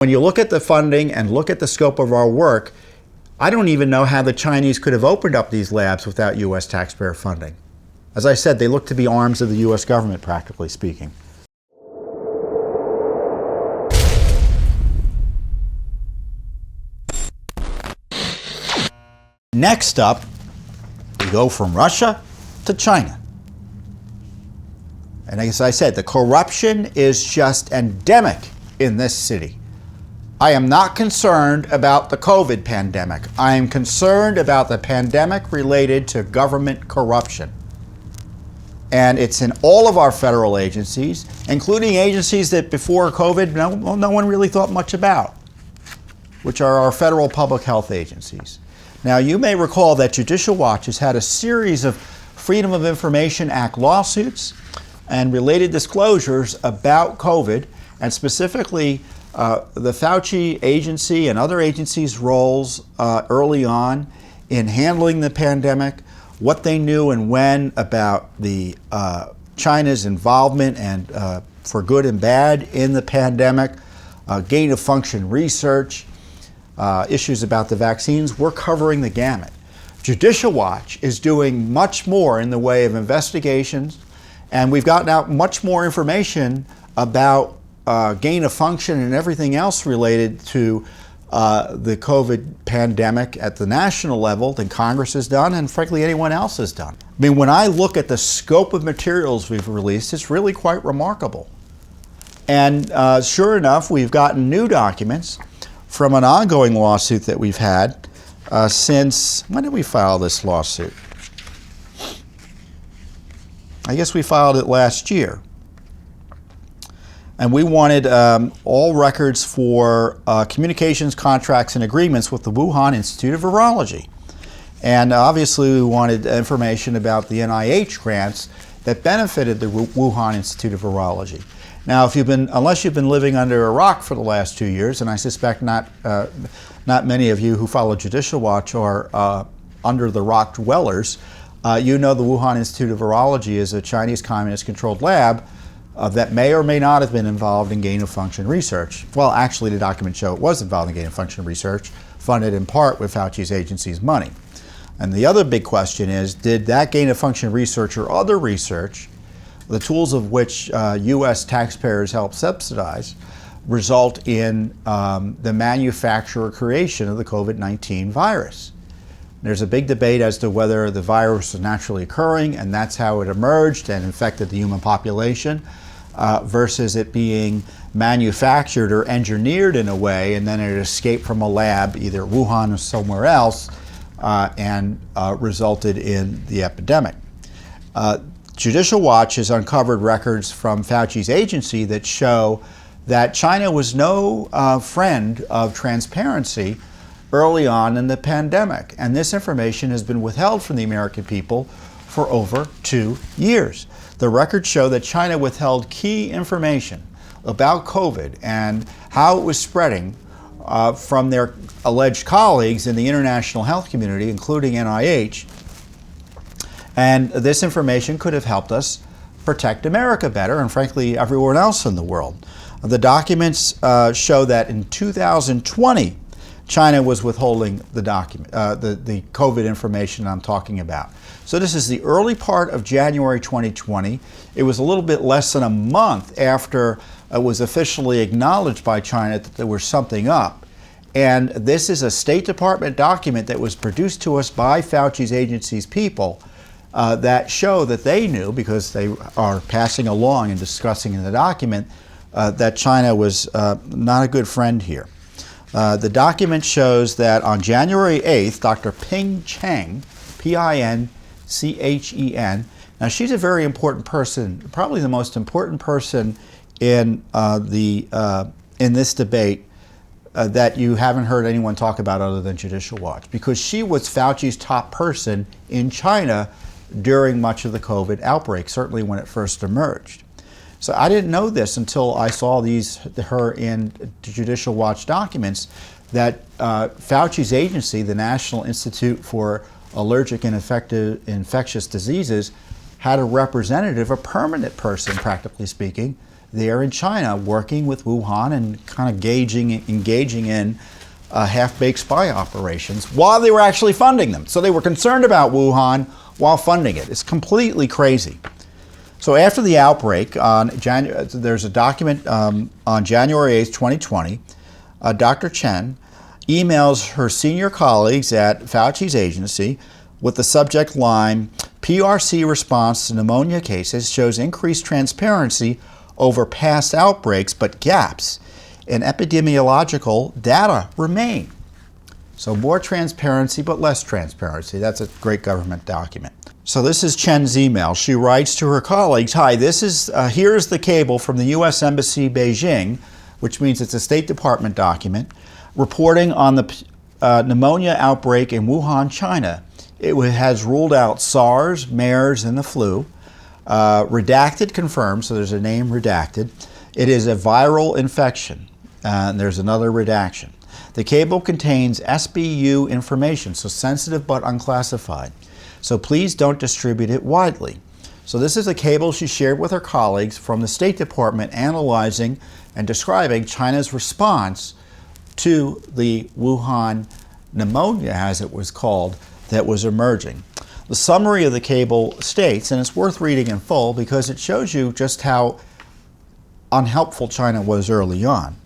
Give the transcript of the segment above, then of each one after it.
When you look at the funding and look at the scope of our work, I don't even know how the Chinese could have opened up these labs without U.S. taxpayer funding. As I said, they look to be arms of the U.S. government, practically speaking. Next up, we go from Russia to China. And as I said, the corruption is just endemic in this city. I am not concerned about the COVID pandemic. I am concerned about the pandemic related to government corruption. And it's in all of our federal agencies, including agencies that before COVID no one really thought much about, which are our federal public health agencies. Now, you may recall that Judicial Watch has had a series of Freedom of Information Act lawsuits and related disclosures about COVID, and specifically the Fauci agency and other agencies' roles early on in handling the pandemic, what they knew and when about the China's involvement and for good and bad in the pandemic, gain of function research, issues about the vaccines. We're covering the gamut. Judicial Watch is doing much more in the way of investigations, and we've gotten out much more information about gain of function and everything else related to the COVID pandemic at the national level than Congress has done, and frankly anyone else has done. I mean, when I look at the scope of materials we've released, it's really quite remarkable. And sure enough, we've gotten new documents from an ongoing lawsuit that we've had since, when did we file this lawsuit? I guess we filed it last year. And we wanted all records for communications, contracts, and agreements with the Wuhan Institute of Virology. And obviously we wanted information about the NIH grants that benefited the Wuhan Institute of Virology. Now, unless you've been living under a rock for the last 2 years, and I suspect not many of you who follow Judicial Watch are under the rock dwellers, you know the Wuhan Institute of Virology is a Chinese communist-controlled lab that may or may not have been involved in gain-of-function research. Well, actually, the documents show it was involved in gain-of-function research, funded in part with Fauci's agency's money. And the other big question is, did that gain-of-function research or other research, the tools of which U.S. taxpayers help subsidize, result in the manufacture or creation of the COVID-19 virus? There's a big debate as to whether the virus is naturally occurring and that's how it emerged and infected the human population, versus it being manufactured or engineered in a way and then it escaped from a lab, either Wuhan or somewhere else, and resulted in the epidemic. Judicial Watch has uncovered records from Fauci's agency that show that China was no friend of transparency early on in the pandemic. And this information has been withheld from the American people for over 2 years. The records show that China withheld key information about COVID and how it was spreading from their alleged colleagues in the international health community, including NIH. And this information could have helped us protect America better, and frankly, everyone else in the world. The documents show that in 2020, China was withholding the COVID information I'm talking about. So this is the early part of January 2020. It was a little bit less than a month after it was officially acknowledged by China that there was something up. And this is a State Department document that was produced to us by Fauci's agency's people that show that they knew, because they are passing along and discussing in the document, that China was not a good friend here. The document shows that on January 8th, Dr. Ping Cheng, P-I-N-C-H-E-N, now she's a very important person, probably the most important person in this debate that you haven't heard anyone talk about other than Judicial Watch, because she was Fauci's top person in China during much of the COVID outbreak, certainly when it first emerged. So I didn't know this until I saw her in Judicial Watch documents, that Fauci's agency, the National Institute for Allergic and Infectious Diseases, had a representative, a permanent person, practically speaking, there in China working with Wuhan and kind of engaging in half-baked spy operations while they were actually funding them. So they were concerned about Wuhan while funding it. It's completely crazy. So after the outbreak, there's a document on January 8th, 2020, Dr. Chen emails her senior colleagues at Fauci's agency with the subject line, PRC response to pneumonia cases shows increased transparency over past outbreaks, but gaps in epidemiological data remain. So more transparency, but less transparency. That's a great government document. So this is Chen's email. She writes to her colleagues, hi, here's the cable from the U.S. Embassy Beijing, which means it's a State Department document, reporting on the pneumonia outbreak in Wuhan, China. It has ruled out SARS, MERS, and the flu. Redacted confirmed, so there's a name redacted. It is a viral infection, and there's another redaction. The cable contains SBU information, so sensitive but unclassified. So please don't distribute it widely. So this is a cable she shared with her colleagues from the State Department analyzing and describing China's response to the Wuhan pneumonia, as it was called, that was emerging. The summary of the cable states, and it's worth reading in full because it shows you just how unhelpful China was early on.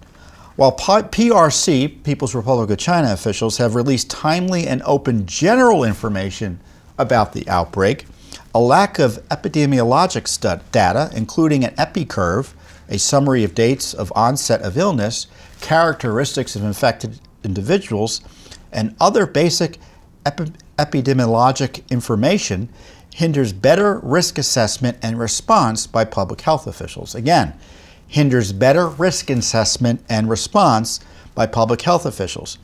While PRC, People's Republic of China officials, have released timely and open general information about the outbreak, a lack of epidemiologic data, including an epi curve, a summary of dates of onset of illness, characteristics of infected individuals, and other basic epidemiologic information, hinders better risk assessment and response by public health officials. Again, hinders better risk assessment and response by public health officials.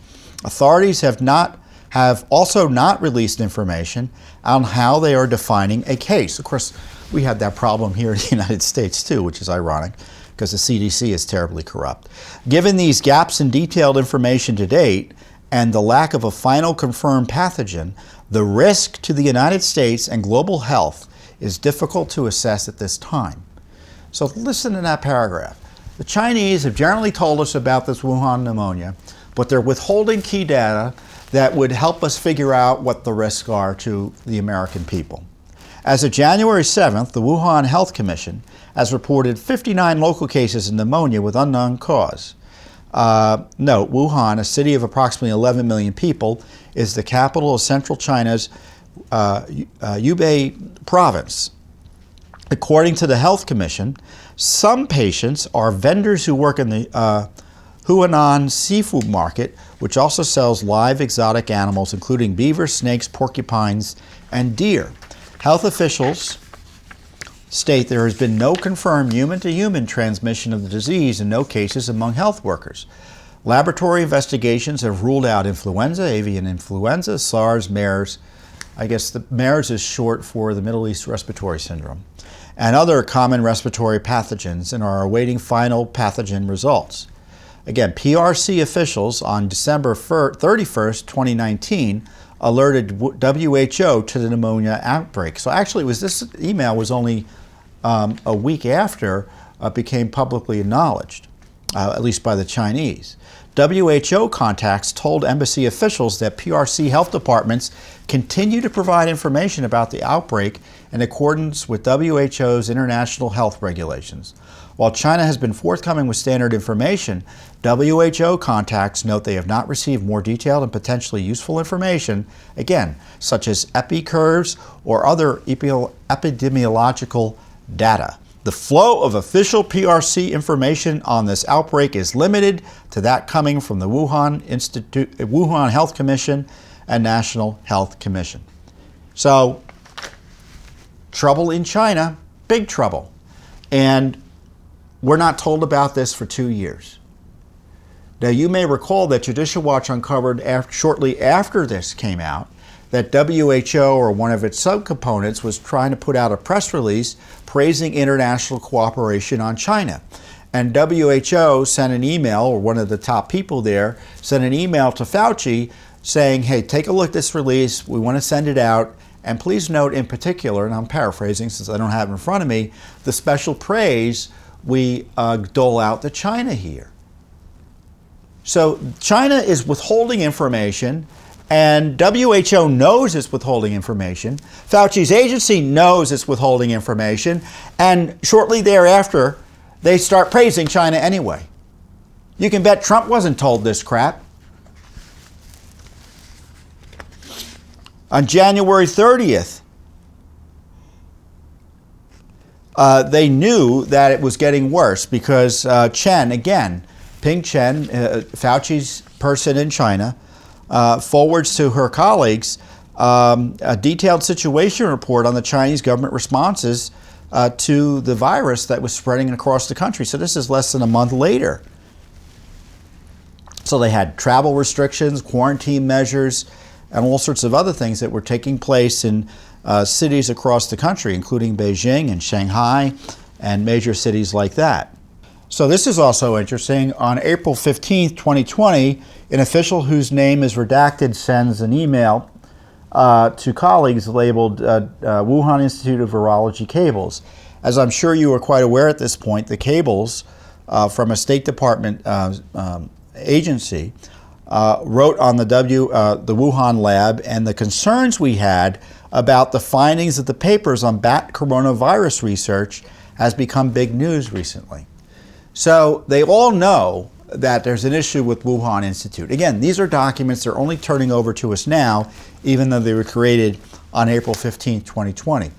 Authorities have also not released information on how they are defining a case. Of course, we had that problem here in the United States too, which is ironic because the CDC is terribly corrupt. Given these gaps in detailed information to date and the lack of a final confirmed pathogen, the risk to the United States and global health is difficult to assess at this time. So listen to that paragraph. The Chinese have generally told us about this Wuhan pneumonia, but they're withholding key data that would help us figure out what the risks are to the American people. As of January 7th, the Wuhan Health Commission has reported 59 local cases of pneumonia with unknown cause. Note, Wuhan, a city of approximately 11 million people, is the capital of central China's Hubei province. According to the Health Commission, some patients are vendors who work in the Huanan seafood market, which also sells live exotic animals, including beavers, snakes, porcupines, and deer. Health officials state there has been no confirmed human-to-human transmission of the disease and no cases among health workers. Laboratory investigations have ruled out influenza, avian influenza, SARS, MERS. I guess the MERS is short for the Middle East Respiratory Syndrome, and other common respiratory pathogens, and are awaiting final pathogen results. Again, PRC officials on December 31st, 2019, alerted WHO to the pneumonia outbreak. So actually, this email was only a week after it became publicly acknowledged, at least by the Chinese. WHO contacts told embassy officials that PRC health departments continue to provide information about the outbreak in accordance with WHO's international health regulations. While China has been forthcoming with standard information, WHO contacts note they have not received more detailed and potentially useful information, again, such as epi curves or other epidemiological data. The flow of official PRC information on this outbreak is limited to that coming from the Wuhan Health Commission and National Health Commission. So, trouble in China, big trouble. And we're not told about this for 2 years. Now, you may recall that Judicial Watch uncovered shortly after this came out that WHO or one of its subcomponents was trying to put out a press release praising international cooperation on China. And WHO sent an email, or one of the top people there, sent an email to Fauci saying, hey, take a look at this release, we want to send it out, and please note in particular, and I'm paraphrasing since I don't have it in front of me, the special praise we dole out to China here. So China is withholding information, and WHO knows it's withholding information. Fauci's agency knows it's withholding information, and shortly thereafter, they start praising China anyway. You can bet Trump wasn't told this crap. On January 30th, they knew that it was getting worse because Chen, again, Ping Chen, Fauci's person in China, forwards to her colleagues a detailed situation report on the Chinese government responses to the virus that was spreading across the country. So this is less than a month later. So they had travel restrictions, quarantine measures, and all sorts of other things that were taking place in cities across the country, including Beijing and Shanghai and major cities like that. So this is also interesting. On April 15th, 2020, an official whose name is redacted sends an email to colleagues labeled Wuhan Institute of Virology cables. As I'm sure you are quite aware at this point, the cables from a State Department agency wrote on the Wuhan lab and the concerns we had about the findings of the papers on bat coronavirus research has become big news recently. So they all know that there's an issue with Wuhan Institute. Again, these are documents they're only turning over to us now, even though they were created on April 15, 2020.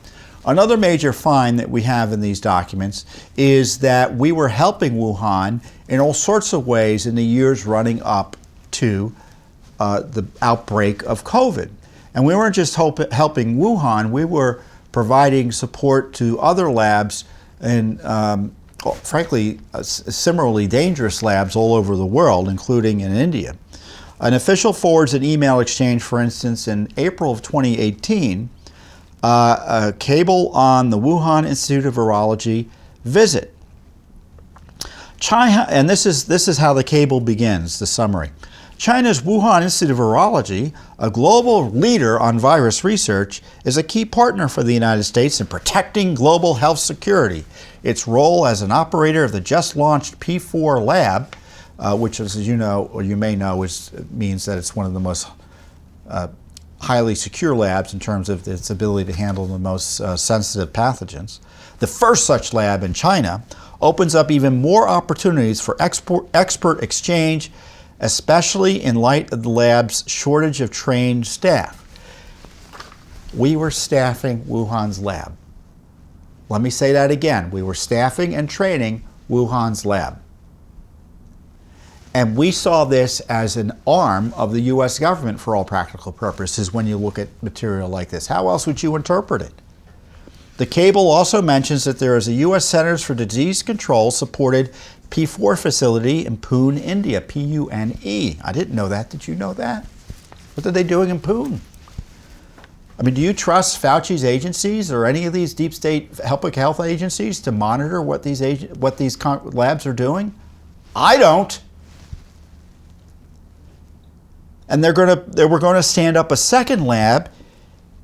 Another major find that we have in these documents is that we were helping Wuhan in all sorts of ways in the years running up to the outbreak of COVID. And we weren't just helping Wuhan, we were providing support to other labs and frankly, similarly dangerous labs all over the world, including in India. An official forwards an email exchange, for instance, in April of 2018, a cable on the Wuhan Institute of Virology visit. China, and this is how the cable begins, the summary. China's Wuhan Institute of Virology, a global leader on virus research, is a key partner for the United States in protecting global health security. Its role as an operator of the just-launched P4 lab, which, as you know, or you may know, means that it's one of the most highly secure labs in terms of its ability to handle the most sensitive pathogens. The first such lab in China opens up even more opportunities for expert exchange, especially in light of the lab's shortage of trained staff. We were staffing Wuhan's lab. Let me say that again. We were staffing and training Wuhan's lab. And we saw this as an arm of the U.S. government for all practical purposes when you look at material like this. How else would you interpret it? The cable also mentions that there is a U.S. Centers for Disease Control supported P4 facility in Pune, India, P-U-N-E. I didn't know that. Did you know that? What are they doing in Pune? I mean, do you trust Fauci's agencies or any of these deep state public health agencies to monitor what these labs are doing? I don't. And we're going to stand up a second lab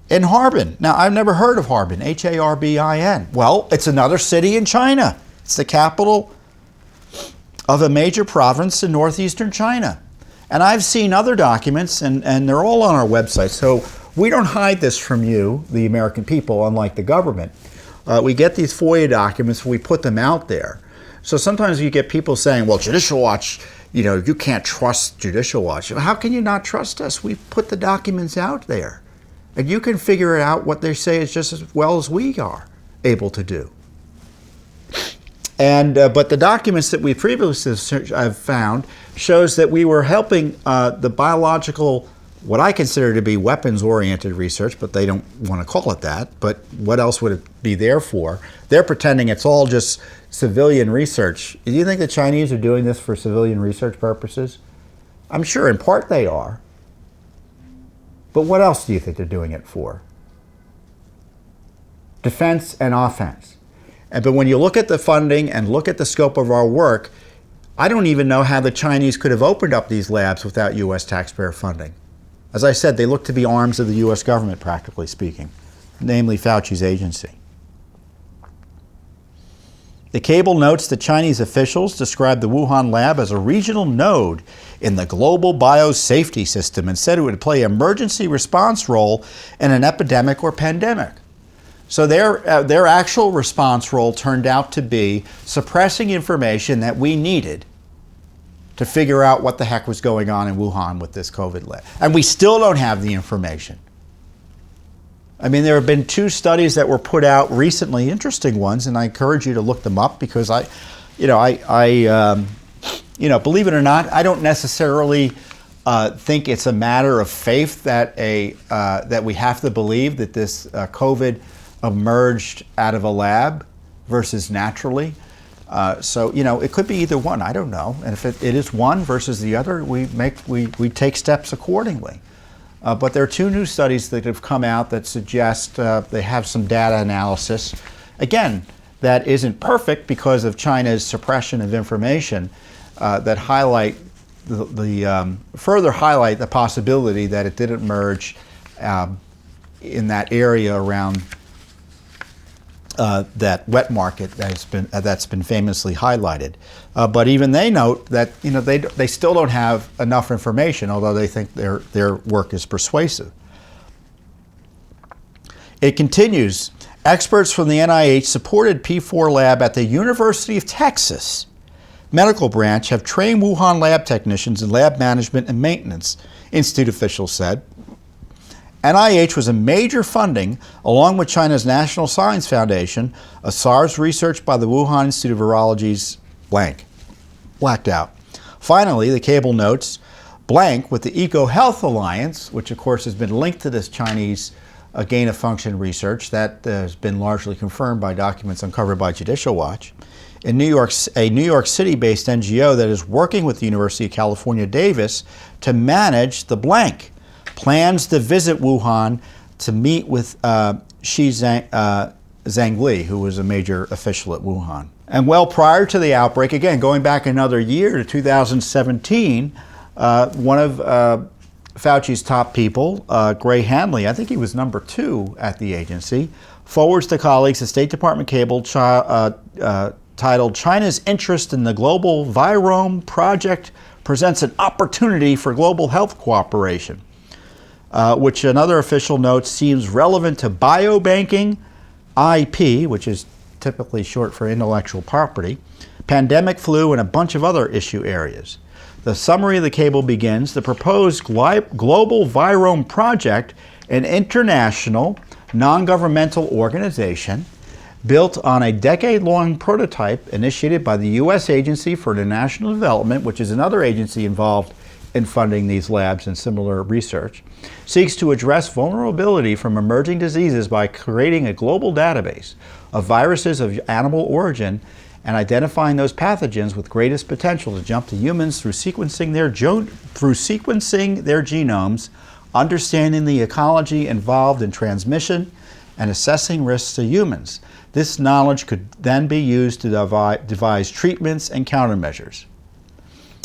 in Harbin. Now, I've never heard of Harbin, H-A-R-B-I-N. Well, it's another city in China. It's the capital of a major province in northeastern China. And I've seen other documents, and they're all on our website. So we don't hide this from you, the American people, unlike the government. We get these FOIA documents, we put them out there. So sometimes you get people saying, well, Judicial Watch, you can't trust Judicial Watch. How can you not trust us? We put the documents out there. And you can figure out what they say is just as well as we are able to do. And but the documents that we previously have found shows that we were helping the biological, what I consider to be weapons-oriented research, but they don't want to call it that. But what else would it be there for? They're pretending it's all just civilian research. Do you think the Chinese are doing this for civilian research purposes? I'm sure in part they are. But what else do you think they're doing it for? Defense and offense. But when you look at the funding and look at the scope of our work, I don't even know how the Chinese could have opened up these labs without U.S. taxpayer funding. As I said, they look to be arms of the U.S. government, practically speaking, namely Fauci's agency. The cable notes that Chinese officials described the Wuhan lab as a regional node in the global biosafety system and said it would play an emergency response role in an epidemic or pandemic. So their actual response role turned out to be suppressing information that we needed to figure out what the heck was going on in Wuhan with this COVID lab. And we still don't have the information. I mean, there have been 2 studies that were put out recently, interesting ones, and I encourage you to look them up because believe it or not, I don't necessarily think it's a matter of faith that that we have to believe that this COVID emerged out of a lab versus naturally. So it could be either one. I don't know, and if it is one versus the other, we take steps accordingly. But there are 2 new studies that have come out that suggest they have some data analysis. Again, that isn't perfect because of China's suppression of information that highlight further highlight the possibility that it didn't merge in that area around that wet market that's been famously highlighted. But even they note that they still don't have enough information, although they think their work is persuasive. It continues. Experts from the NIH supported P4 lab at the University of Texas medical branch have trained Wuhan lab technicians in lab management and maintenance, Institute officials said. NIH was a major funding, along with China's National Science Foundation, of SARS research by the Wuhan Institute of Virology's blacked out. Finally, the cable notes, blank with the EcoHealth Alliance, which of course has been linked to this Chinese gain-of-function research that has been largely confirmed by documents uncovered by Judicial Watch. In New York, a New York City-based NGO that is working with the University of California, Davis to manage the blank. Plans to visit Wuhan to meet with Shi Zhengli, who was a major official at Wuhan. And well prior to the outbreak, again, going back another year to 2017, one of Fauci's top people, Gray Hanley, I think he was number 2 at the agency, forwards to colleagues a State Department cable titled China's Interest in the Global Virome Project Presents an Opportunity for Global Health Cooperation, which another official notes seems relevant to biobanking, IP, which is typically short for intellectual property, pandemic flu, and a bunch of other issue areas. The summary of the cable begins, the proposed Global Virome Project, an international, non-governmental organization built on a decade-long prototype initiated by the U.S. Agency for International Development, which is another agency involved in funding these labs and similar research, seeks to address vulnerability from emerging diseases by creating a global database of viruses of animal origin and identifying those pathogens with greatest potential to jump to humans through sequencing their genomes, understanding the ecology involved in transmission, and assessing risks to humans. This knowledge could then be used to devise treatments and countermeasures.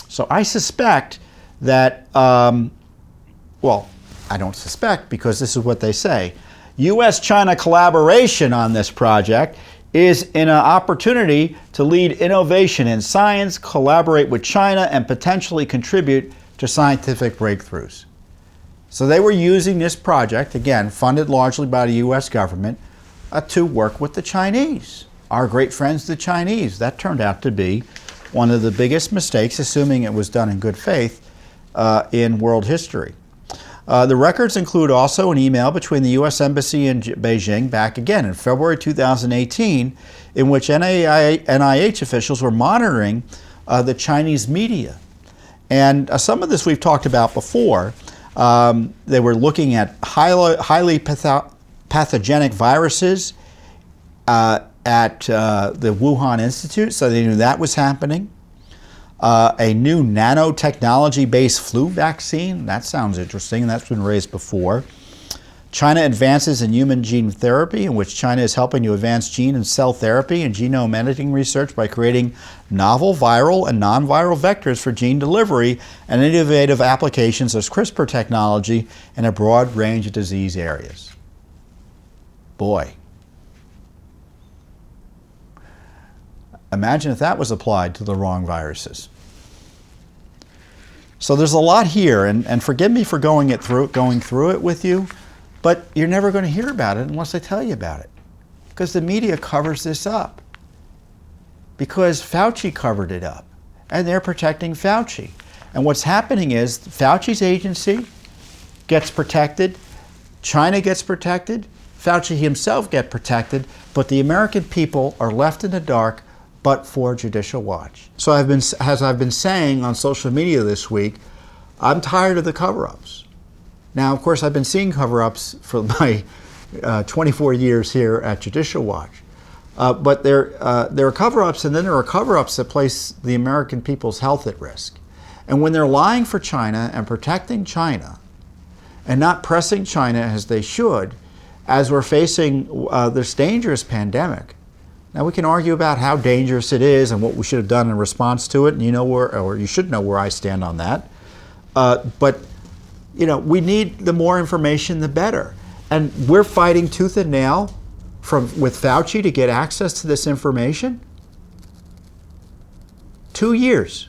So I suspect that, well, I don't suspect because this is what they say, U.S.-China collaboration on this project is an opportunity to lead innovation in science, collaborate with China, and potentially contribute to scientific breakthroughs. So they were using this project, again, funded largely by the U.S. government, to work with the Chinese, our great friends, the Chinese. That turned out to be one of the biggest mistakes, assuming it was done in good faith, in world history. The records include also an email between the U.S. Embassy in Beijing back again in February 2018, in which NIH officials were monitoring the Chinese media. And some of this we've talked about before. They were looking at highly pathogenic viruses at the Wuhan Institute, so they knew that was happening. A new nanotechnology-based flu vaccine, that sounds interesting, that's been raised before. China advances in human gene therapy, in which China is helping to advance gene and cell therapy and genome editing research by creating novel viral and non-viral vectors for gene delivery and innovative applications of CRISPR technology in a broad range of disease areas. Boy. Imagine if that was applied to the wrong viruses. So there's a lot here, and forgive me for going through it with you, but you're never going to hear about it unless I tell you about it. Because the media covers this up. Because Fauci covered it up, and they're protecting Fauci. And what's happening is Fauci's agency gets protected, China gets protected, Fauci himself gets protected, but the American people are left in the dark but for Judicial Watch. So as I've been saying on social media this week, I'm tired of the cover-ups. Now, of course, I've been seeing cover-ups for my 24 years here at Judicial Watch. But there are cover-ups, and then there are cover-ups that place the American people's health at risk. And when they're lying for China and protecting China and not pressing China as they should, as we're facing this dangerous pandemic. Now, we can argue about how dangerous it is and what we should have done in response to it, and you should know where I stand on that. But we need the more information, the better. And we're fighting tooth and nail with Fauci to get access to this information. 2 years.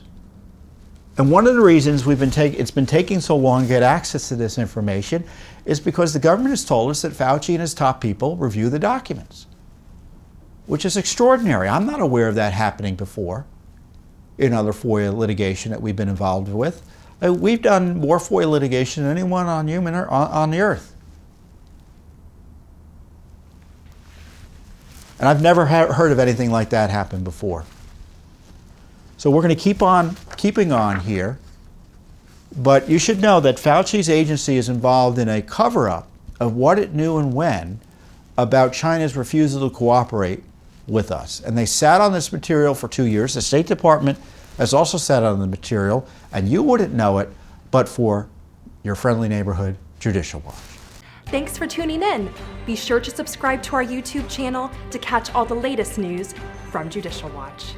And one of the reasons it's been taking so long to get access to this information is because the government has told us that Fauci and his top people review the documents, which is extraordinary. I'm not aware of that happening before in other FOIA litigation that we've been involved with. We've done more FOIA litigation than anyone on the earth. And I've never heard of anything like that happen before. So we're going to keep on keeping on here. But you should know that Fauci's agency is involved in a cover-up of what it knew and when about China's refusal to cooperate with us. And they sat on this material for 2 years. The State Department has also sat on the material, and you wouldn't know it but for your friendly neighborhood Judicial Watch. Thanks for tuning in. Be sure to subscribe to our YouTube channel to catch all the latest news from Judicial Watch.